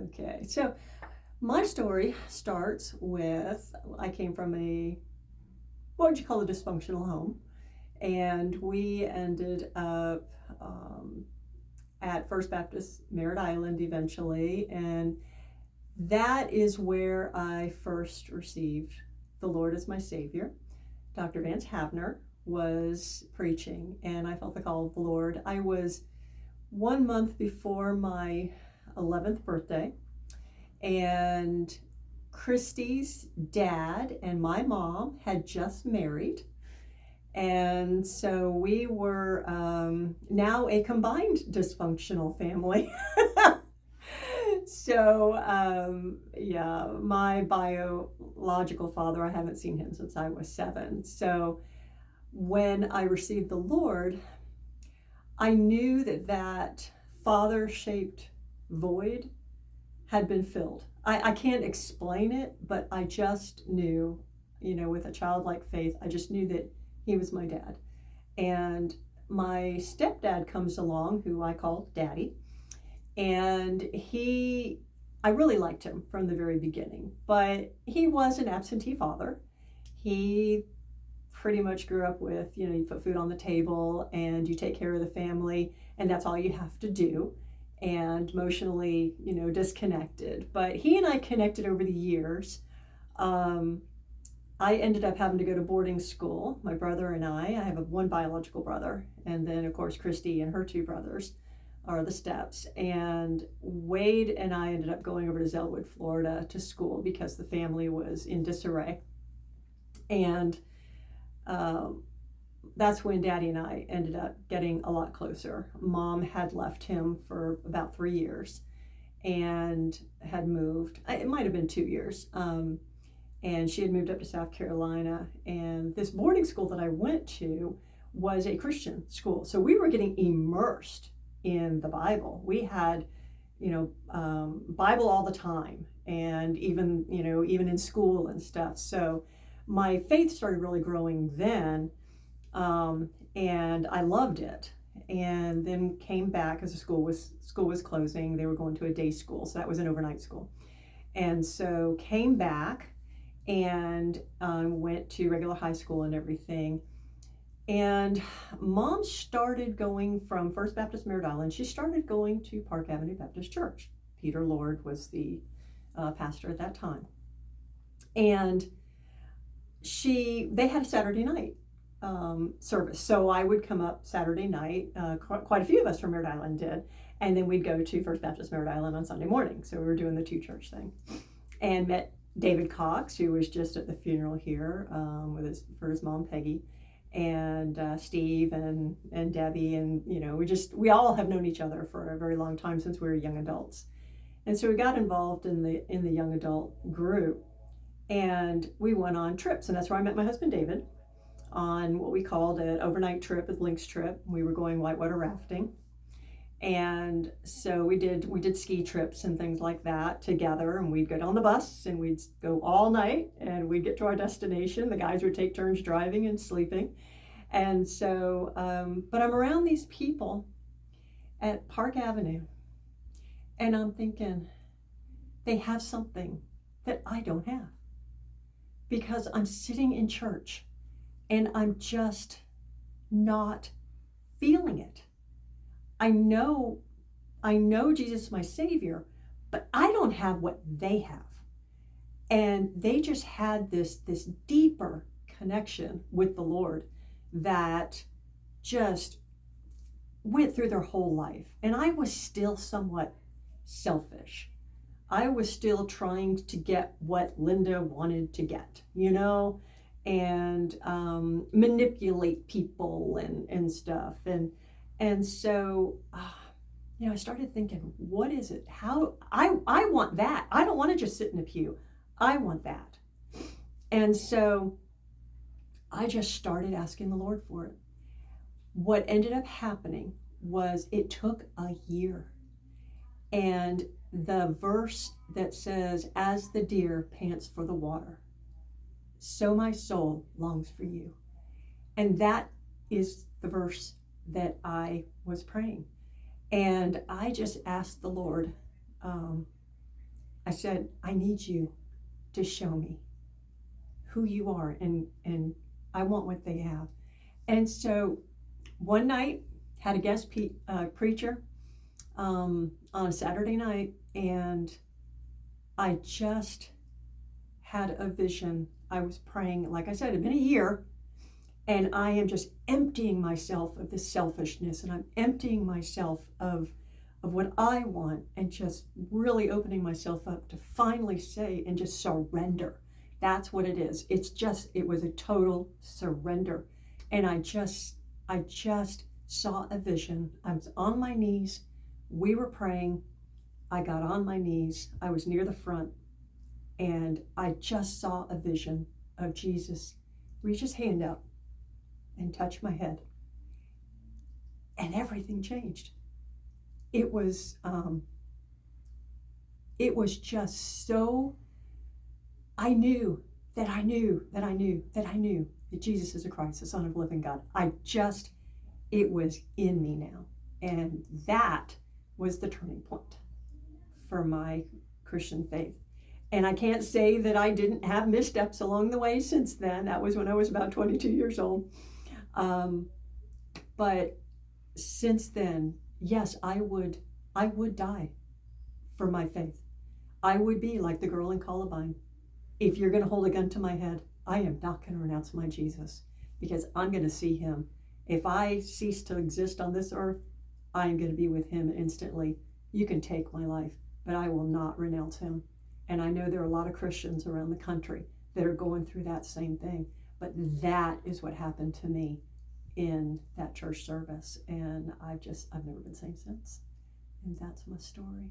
Okay, so my story starts with I came from a what would you call a dysfunctional home, and we ended up at First Baptist Merritt Island eventually, and that is where I first received the Lord as my Savior. Dr. Vance Havner was preaching, and I felt the call of the Lord. I was 1 month before my 11th birthday, and Christy's dad and my mom had just married. And so we were now a combined dysfunctional family. So, yeah, my biological father, I haven't seen him since I was 7. So, when I received the Lord, I knew that that father shaped void had been filled. I can't explain it, but I just knew, with a childlike faith, I just knew that he was my dad. And my stepdad comes along, who I call Daddy, and I really liked him from the very beginning, but he was an absentee father. He pretty much grew up with, you put food on the table and you take care of the family, and that's all you have to do. And emotionally, disconnected. But he and I connected over the years. Um, I ended up having to go to boarding school. My brother and I have one biological brother, and then, of course, Christy and her 2 brothers are the steps. And Wade and I ended up going over to Zellwood, Florida to school because the family was in disarray. And that's when Daddy and I ended up getting a lot closer. Mom had left him for about 3 years and had moved. It might have been 2 years. And she had moved up to South Carolina. And this boarding school that I went to was a Christian school. So we were getting immersed in the Bible. We had, Bible all the time, and even in school and stuff. So my faith started really growing then, and I loved it. And then came back as the school was closing. They were going to a day school, so that was an overnight school. And so came back and went to regular high school and everything. And Mom started going from First Baptist Merritt Island. She started going to Park Avenue Baptist Church. Peter Lord was the pastor at that time. And they had a Saturday night service. So I would come up Saturday night. Quite a few of us from Merritt Island did. And then we'd go to First Baptist Merritt Island on Sunday morning. So we were doing the 2 church thing. And met David Cox, who was just at the funeral here for his mom, Peggy, and Steve and Debbie. And, we all have known each other for a very long time since we were young adults. And so we got involved in the young adult group, and we went on trips. And that's where I met my husband, David, on what we called an overnight trip, a Lynx trip. We were going whitewater rafting. And so we did ski trips and things like that together, and we'd get on the bus and we'd go all night and we'd get to our destination. The guys would take turns driving and sleeping. And so, but I'm around these people at Park Avenue, and I'm thinking, they have something that I don't have, because I'm sitting in church and I'm just not feeling it. I know Jesus is my Savior, but I don't have what they have. And they just had this deeper connection with the Lord that just went through their whole life. And I was still somewhat selfish. I was still trying to get what Linda wanted to get, and manipulate people and stuff. And so, I started thinking, what is it? How I want that. I don't want to just sit in a pew. I want that. And so I just started asking the Lord for it. What ended up happening was it took a year. And the verse that says, as the deer pants for the water, so my soul longs for you. And that is the verse that I was praying. And I just asked the Lord, I said, I need you to show me who you are, and I want what they have. And so one night, had a guest preacher on a Saturday night, and I just had a vision. I was praying, like I said, it had been a year, and I am just emptying myself of this selfishness, and I'm emptying myself of what I want, and just really opening myself up to finally say and just surrender. That's what it is. It was a total surrender. And I just saw a vision. I was on my knees. We were praying. I got on my knees. I was near the front, and I just saw a vision of Jesus reach his hand out and touch my head. And everything changed. It was just so, I knew that Jesus is the Christ, the Son of the living God. It was in me now. And that was the turning point for my Christian faith. And I can't say that I didn't have missteps along the way since then. That was when I was about 22 years old. But since then, yes, I would die for my faith. I would be like the girl in Columbine. If you're going to hold a gun to my head, I am not going to renounce my Jesus, because I'm going to see him. If I cease to exist on this earth, I am going to be with him instantly. You can take my life, but I will not renounce him. And I know there are a lot of Christians around the country that are going through that same thing. But that is what happened to me in that church service. And I've never been the same since. And that's my story.